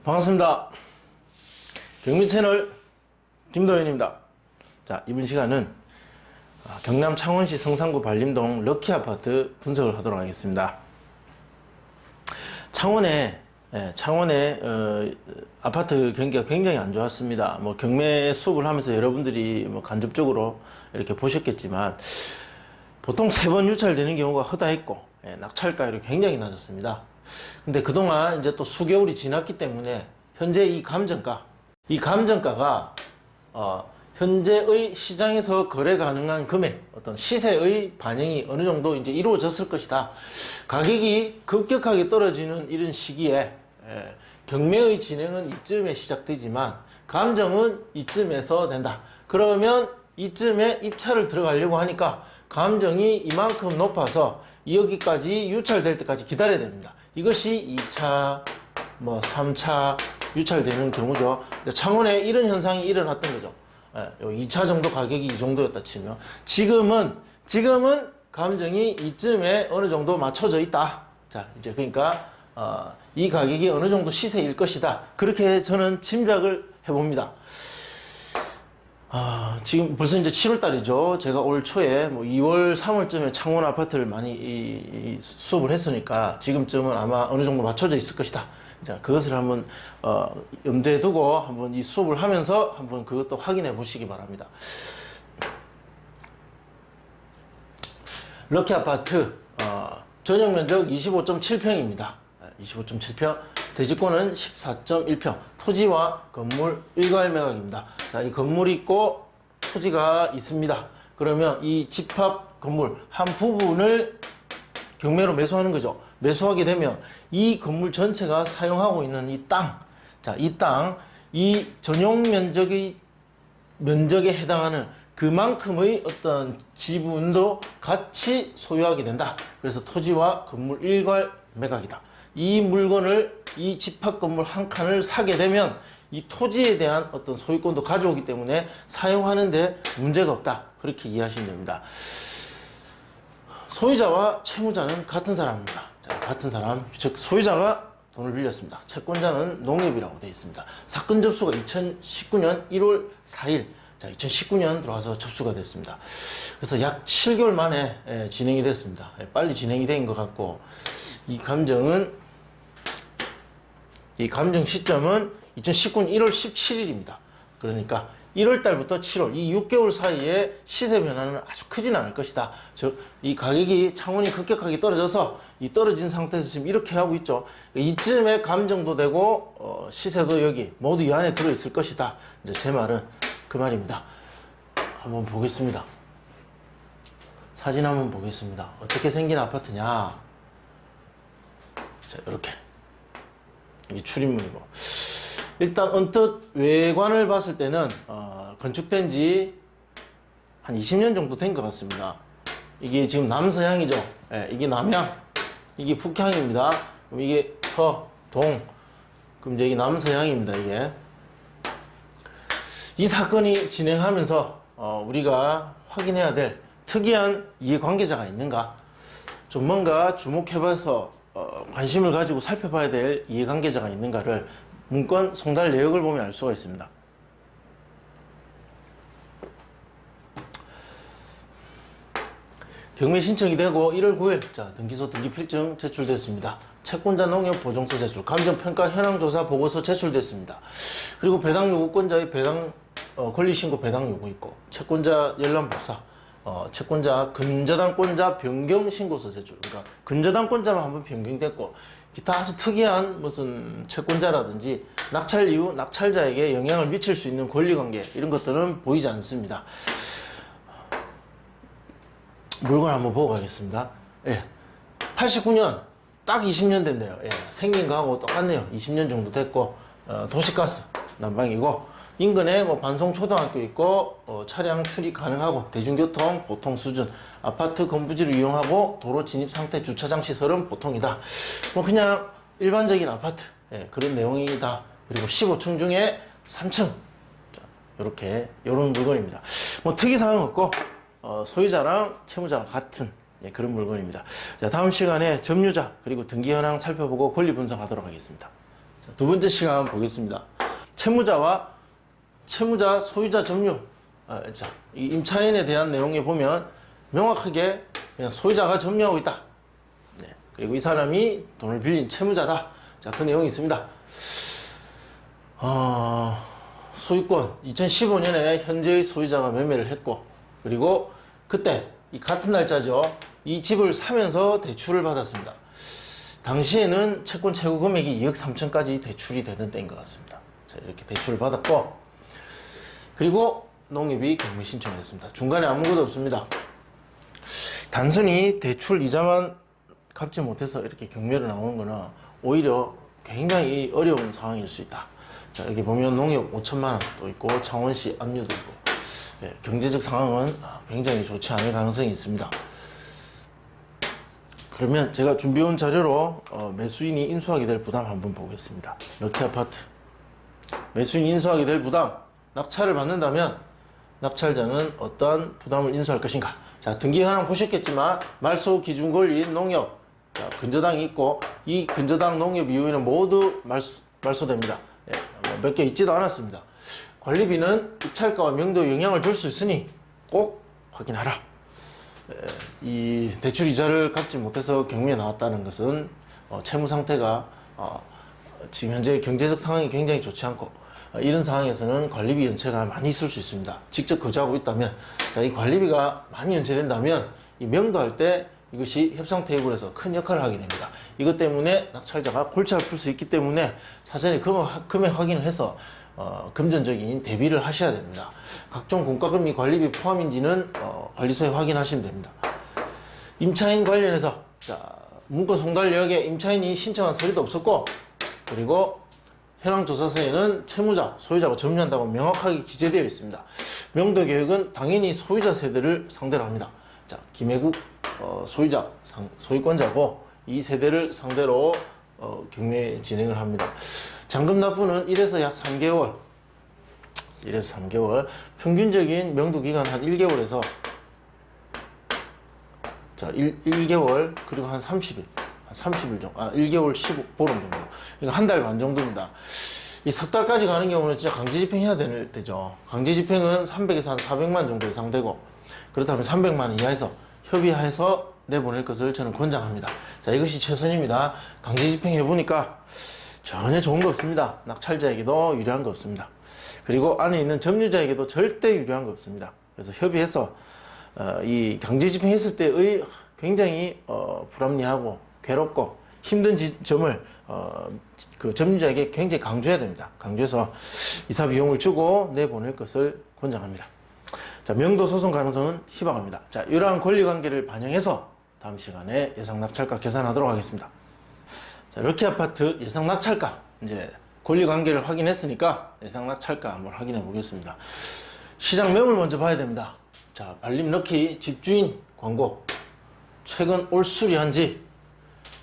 반갑습니다. 경미 채널 김도현입니다. 자, 이번 시간은 경남 창원시 성산구 반림동 럭키 아파트 분석을 하도록 하겠습니다. 창원의 아파트 경기가 굉장히 안 좋았습니다. 경매 수업을 하면서 여러분들이 간접적으로 이렇게 보셨겠지만 보통 3번 유찰되는 경우가 허다했고 낙찰가율이 굉장히 낮았습니다. 근데 그동안 이제 또 수개월이 지났기 때문에 현재 이 감정가가 현재의 시장에서 거래 가능한 금액, 어떤 시세의 반영이 어느 정도 이제 이루어졌을 것이다. 가격이 급격하게 떨어지는 이런 시기에 경매의 진행은 이쯤에 시작되지만 감정은 이쯤에서 된다. 그러면 이쯤에 입찰을 들어가려고 하니까 감정이 이만큼 높아서 여기까지 유찰될 때까지 기다려야 됩니다. 이것이 2차, 3차 유찰되는 경우죠. 창원에 이런 현상이 일어났던 거죠. 2차 정도 가격이 이 정도였다 치면 지금은 감정이 이쯤에 어느 정도 맞춰져 있다. 자, 이제 그러니까 이 가격이 어느 정도 시세일 것이다. 그렇게 저는 짐작을 해봅니다. 지금 벌써 이제 7월 달이죠. 제가 올 초에 2월, 3월쯤에 창원 아파트를 많이 수업을 했으니까 지금쯤은 아마 어느 정도 맞춰져 있을 것이다. 자, 그것을 한번 염두에 두고 한번 이 수업을 하면서 한번 그것도 확인해 보시기 바랍니다. 럭키 아파트 전용 면적 25.7평입니다. 25.7평, 대지권은 14.1평, 토지와 건물 일괄 매각입니다. 자, 이 건물이 있고 토지가 있습니다. 그러면 이 집합 건물 한 부분을 경매로 매수하는 거죠. 매수하게 되면 이 건물 전체가 사용하고 있는 이 땅, 자, 이 전용 면적에 해당하는 그만큼의 어떤 지분도 같이 소유하게 된다. 그래서 토지와 건물 일괄 매각이다. 이 물건을, 이 집합 건물 한 칸을 사게 되면 이 토지에 대한 어떤 소유권도 가져오기 때문에 사용하는데 문제가 없다. 그렇게 이해하시면 됩니다. 소유자와 채무자는 같은 사람입니다. 자, 같은 사람, 즉 소유자가 돈을 빌렸습니다. 채권자는 농협이라고 되어 있습니다. 사건 접수가 2019년 1월 4일, 자, 2019년 들어와서 접수가 됐습니다. 그래서 약 7개월 만에 진행이 됐습니다. 빨리 진행이 된 것 같고, 이 감정 시점은 2019년 1월 17일입니다. 그러니까 1월 달부터 7월, 이 6개월 사이에 시세 변화는 아주 크진 않을 것이다. 즉, 이 가격이 창원이 급격하게 떨어져서 이 떨어진 상태에서 지금 이렇게 하고 있죠. 이쯤에 감정도 되고, 시세도 여기 모두 이 안에 들어있을 것이다. 이제 제 말은 그 말입니다. 한번 보겠습니다. 사진 한번 보겠습니다. 어떻게 생긴 아파트냐. 자, 이렇게. 이게 출입문이고. 일단 언뜻 외관을 봤을 때는 건축된 지 한 20년 정도 된 것 같습니다. 이게 지금 남서향이죠. 이게 남향, 이게 북향입니다. 그럼 이게 서, 동, 그럼 이제 이게 남서향입니다. 이게 이 사건이 진행하면서 우리가 확인해야 될 특이한 이해관계자가 있는가, 좀 뭔가 주목해봐서 관심을 가지고 살펴봐야 될 이해관계자가 있는가를 문건 송달 내역을 보면 알 수가 있습니다. 경매 신청이 되고 1월 9일 자, 등기소 등기필증 제출됐습니다. 채권자 농협 보증서 제출, 감정평가 현황조사 보고서 제출됐습니다. 그리고 배당 요구권자의 배당 권리신고 배당 요구 있고, 채권자 열람 복사, 채권자 근저당권자 변경 신고서 제출. 그러니까 근저당권자만 한번 변경됐고, 기타 아주 특이한 무슨 채권자라든지 낙찰 이후 낙찰자에게 영향을 미칠 수 있는 권리관계, 이런 것들은 보이지 않습니다. 물건 한번 보고 가겠습니다. 89년 딱 20년 됐네요. 생긴 거하고 똑같네요. 20년 정도 됐고, 도시가스 난방이고, 인근에 반송초등학교 있고, 차량 출입 가능하고, 대중교통 보통 수준, 아파트 건부지를 이용하고, 도로 진입 상태 주차장 시설은 보통이다. 그냥 일반적인 아파트, 그런 내용이다. 그리고 15층 중에 3층. 이렇게, 요런 물건입니다. 특이사항 없고, 소유자랑 채무자가 같은 그런 물건입니다. 자, 다음 시간에 점유자, 그리고 등기 현황 살펴보고 권리 분석하도록 하겠습니다. 두 번째 시간 보겠습니다. 채무자와 채무자 소유자 점유. 이 임차인에 대한 내용에 보면 명확하게 그냥 소유자가 점유하고 있다. 네. 그리고 이 사람이 돈을 빌린 채무자다. 자, 그 내용이 있습니다. 소유권 2015년에 현재의 소유자가 매매를 했고, 그리고 그때 이 같은 날짜죠. 이 집을 사면서 대출을 받았습니다. 당시에는 채권 최고 금액이 2억 3천까지 대출이 되는 때인 것 같습니다. 자, 이렇게 대출을 받았고, 그리고 농협이 경매 신청을 했습니다. 중간에 아무것도 없습니다. 단순히 대출 이자만 갚지 못해서 이렇게 경매를 나오는 거는 오히려 굉장히 어려운 상황일 수 있다. 자, 여기 보면 농협 5천만 원도 있고 창원시 압류도 있고, 예, 경제적 상황은 굉장히 좋지 않을 가능성이 있습니다. 그러면 제가 준비해온 자료로 매수인이 인수하게 될 부담 한번 보겠습니다. 럭키 아파트 매수인이 인수하게 될 부담, 낙찰을 받는다면 낙찰자는 어떠한 부담을 인수할 것인가. 자, 등기 현황 보셨겠지만 말소 기준 권리인 농협, 자, 근저당이 있고, 이 근저당 농협 이후에는 모두 말소됩니다. 예, 몇 개 있지도 않았습니다. 관리비는 입찰가와 명도에 영향을 줄 수 있으니 꼭 확인하라. 이 대출 이자를 갚지 못해서 경매에 나왔다는 것은 채무 상태가 지금 현재 경제적 상황이 굉장히 좋지 않고, 이런 상황에서는 관리비 연체가 많이 있을 수 있습니다. 직접 거주하고 있다면, 자, 이 관리비가 많이 연체된다면 이 명도할 때 이것이 협상 테이블에서 큰 역할을 하게 됩니다. 이것 때문에 낙찰자가 골치를 풀 수 있기 때문에 사전에 금액 확인을 해서 금전적인 대비를 하셔야 됩니다. 각종 공과금이 관리비 포함인지는 관리소에 확인하시면 됩니다. 임차인 관련해서, 자, 문건 송달역에 임차인이 신청한 서류도 없었고, 그리고 현황조사서에는 채무자, 소유자가 점유한다고 명확하게 기재되어 있습니다. 명도계획은 당연히 소유자 세대를 상대로 합니다. 자, 김해국 소유자, 소유권자고, 이 세대를 상대로 경매 진행을 합니다. 잔금 납부는 1에서 약 3개월, 1에서 3개월, 평균적인 명도 기간 한 1개월에서, 자, 1개월, 그리고 한 30일, 한 30일 정도, 1개월 15보름 정도. 그러니까 한 달 반 정도입니다. 이 석 달까지 가는 경우는 진짜 강제 집행해야 되죠. 강제 집행은 300에서 한 400만 정도 예상되고, 그렇다면 300만 원 이하에서 협의해서 내보낼 것을 저는 권장합니다. 자, 이것이 최선입니다. 강제 집행해보니까 전혀 좋은 거 없습니다. 낙찰자에게도 유리한 거 없습니다. 그리고 안에 있는 점유자에게도 절대 유리한 거 없습니다. 그래서 협의해서 이 강제 집행했을 때의 굉장히 불합리하고 괴롭고 힘든 점을 그 점유자에게 굉장히 강조해야 됩니다. 강조해서 이사 비용을 주고 내보낼 것을 권장합니다. 자, 명도 소송 가능성은 희박합니다. 자, 이러한 권리관계를 반영해서 다음 시간에 예상 낙찰가 계산하도록 하겠습니다. 자, 럭키 아파트 예상 낙찰가, 이제 권리관계를 확인했으니까 예상 낙찰가 한번 확인해 보겠습니다. 시장 매물 먼저 봐야 됩니다. 자, 발림 럭키 집주인 광고, 최근 올 수리한 집,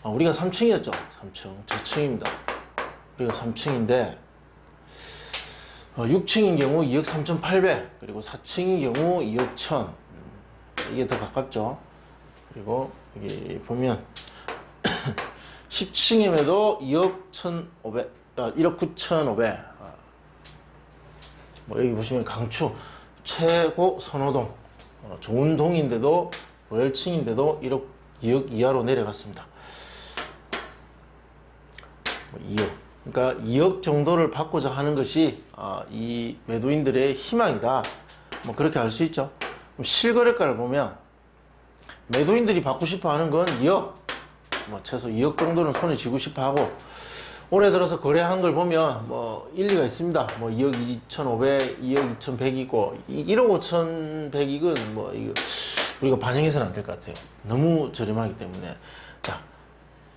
우리가 3층이었죠. 3층, 저층입니다. 우리가 3층인데 6층인 경우 2억 3,800, 그리고 4층인 경우 2억 1,000, 이게 더 가깝죠. 그리고 여기 보면 10층임에도 2억 1,500, 1억 9,500. 뭐 여기 보시면 강추 최고 선호동, 좋은 동인데도 로열층인데도 2억 이하로 내려갔습니다. 2억. 그러니까 2억 정도를 받고자 하는 것이 이 매도인들의 희망이다. 뭐 그렇게 알 수 있죠. 실거래가를 보면 매도인들이 받고 싶어 하는 건 2억, 뭐 최소 2억 정도는 손에 쥐고 싶어 하고, 올해 들어서 거래한 걸 보면 뭐 일리가 있습니다. 뭐 2억 2,500, 2억 2,100이고 1억 5,100이건 뭐 이거 우리가 반영해서는 안 될 것 같아요. 너무 저렴하기 때문에. 자,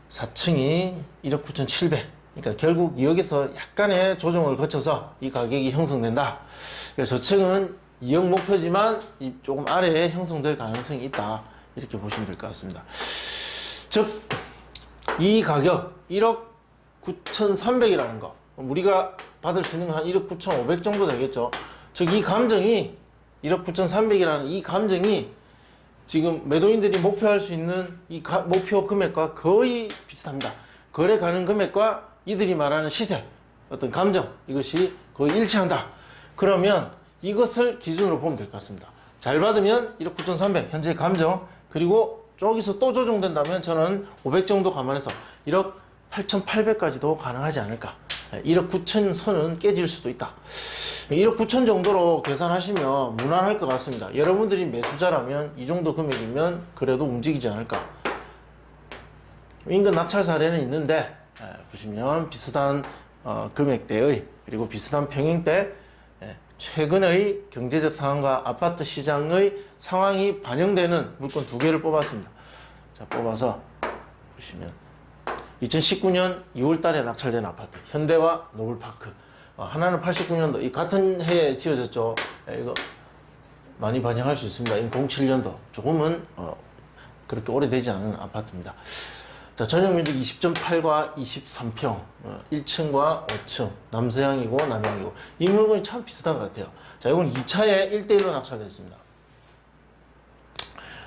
4층이 1억 9,700. 그러니까 결국 2억에서 약간의 조정을 거쳐서 이 가격이 형성된다. 그러니까 저층은 2억 목표지만 조금 아래에 형성될 가능성이 있다. 이렇게 보시면 될 것 같습니다. 즉, 이 가격 1억 9,300이라는 거, 우리가 받을 수 있는 건 한 1억 9,500 정도 되겠죠. 즉, 이 감정이 1억 9,300이라는 이 감정이 지금 매도인들이 목표할 수 있는 이 목표 금액과 거의 비슷합니다. 거래 가능 금액과 이들이 말하는 시세, 어떤 감정, 이것이 거의 일치한다. 그러면 이것을 기준으로 보면 될 것 같습니다. 잘 받으면 1억 9,300 현재 감정, 그리고 저기서 또 조정된다면 저는 500 정도 감안해서 1억 8,800까지도 가능하지 않을까. 1억 9천 선은 깨질 수도 있다. 1억 9천 정도로 계산하시면 무난할 것 같습니다. 여러분들이 매수자라면 이 정도 금액이면 그래도 움직이지 않을까. 인근 낙찰 사례는 있는데 보시면 비슷한 금액대의 그리고 비슷한 평형대 최근의 경제적 상황과 아파트 시장의 상황이 반영되는 물건 두 개를 뽑았습니다. 자, 뽑아서 보시면 2019년 2월 달에 낙찰된 아파트 현대와 노블파크, 하나는 89년도 이 같은 해에 지어졌죠. 이거 많이 반영할 수 있습니다. 07년도 조금은 그렇게 오래되지 않은 아파트입니다. 자, 전용 면적 20.8과 23평, 1층과 5층, 남서향이고 남향이고 이 물건이 참 비슷한 것 같아요. 자, 이건 2차에 1대1로 낙찰됐습니다.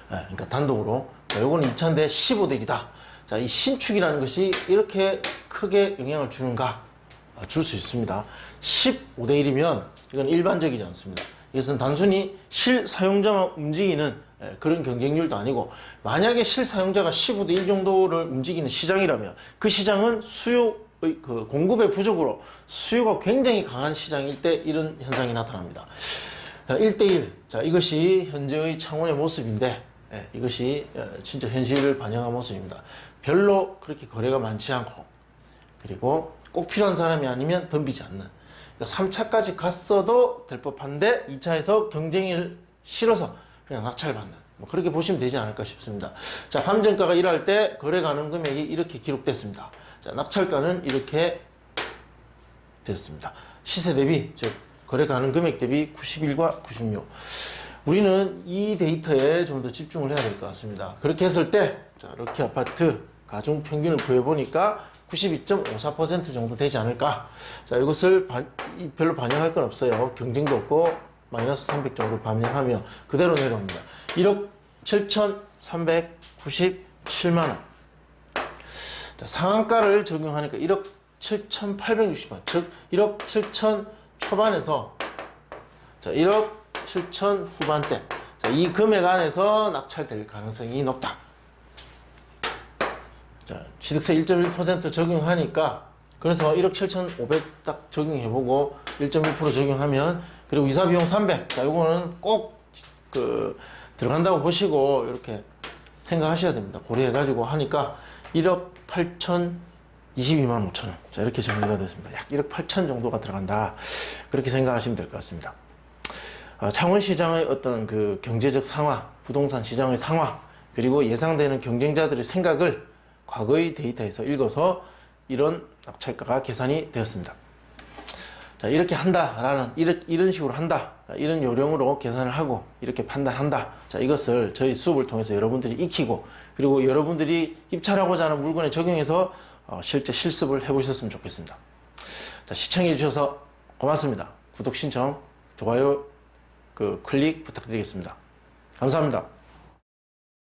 그러니까 단독으로. 자, 이거는 2차인데 15대1이다. 자, 이 신축이라는 것이 이렇게 크게 영향을 주는가? 줄 수 있습니다. 15대1이면 이건 일반적이지 않습니다. 이것은 단순히 실사용자만 움직이는 그런 경쟁률도 아니고, 만약에 실사용자가 15대1 정도를 움직이는 시장이라면 그 시장은 수요의 그 공급의 부족으로 수요가 굉장히 강한 시장일 때 이런 현상이 나타납니다. 자, 1대1. 자, 이것이 현재의 창원의 모습인데 이것이 진짜 현실을 반영한 모습입니다. 별로 그렇게 거래가 많지 않고, 그리고 꼭 필요한 사람이 아니면 덤비지 않는, 그러니까 3차까지 갔어도 될 법한데 2차에서 경쟁이 싫어서 그냥 낙찰받는, 뭐 그렇게 보시면 되지 않을까 싶습니다. 자, 함정가가 일할 때 거래 가능 금액이 이렇게 기록됐습니다. 자, 낙찰가는 이렇게 되었습니다. 시세 대비, 즉 거래 가능 금액 대비 91과 96. 우리는 이 데이터에 좀 더 집중을 해야 될 것 같습니다. 그렇게 했을 때, 자, 럭키 아파트 가중 평균을 구해보니까 92.54% 정도 되지 않을까. 자, 이것을 별로 반영할 건 없어요. 경쟁도 없고 마이너스 300 정도 반영하며 그대로 내려옵니다. 1억 7,397만원. 자, 상한가를 적용하니까 1억 7,860만, 즉 1억 7천 초반에서 자, 1억 7천 후반대. 자, 이 금액 안에서 낙찰될 가능성이 높다. 자, 취득세 1.1% 적용하니까, 그래서 1억 7,500 딱 적용해보고 1.1% 적용하면, 그리고 이사비용 300. 자, 요거는 꼭 들어간다고 보시고 이렇게 생각하셔야 됩니다. 고려해가지고 하니까 1억 8,022만 5천원. 자, 이렇게 정리가 됐습니다. 약 1억 8천 정도가 들어간다. 그렇게 생각하시면 될 것 같습니다. 창원시장의 어떤 그 경제적 상황, 부동산 시장의 상황, 그리고 예상되는 경쟁자들의 생각을 과거의 데이터에서 읽어서 이런 낙찰가가 계산이 되었습니다. 자, 이렇게 한다라는, 이런 식으로 한다, 이런 요령으로 계산을 하고 이렇게 판단한다. 자, 이것을 저희 수업을 통해서 여러분들이 익히고, 그리고 여러분들이 입찰하고자 하는 물건에 적용해서 실제 실습을 해보셨으면 좋겠습니다. 자, 시청해 주셔서 고맙습니다. 구독 신청, 좋아요, 클릭 부탁드리겠습니다. 감사합니다.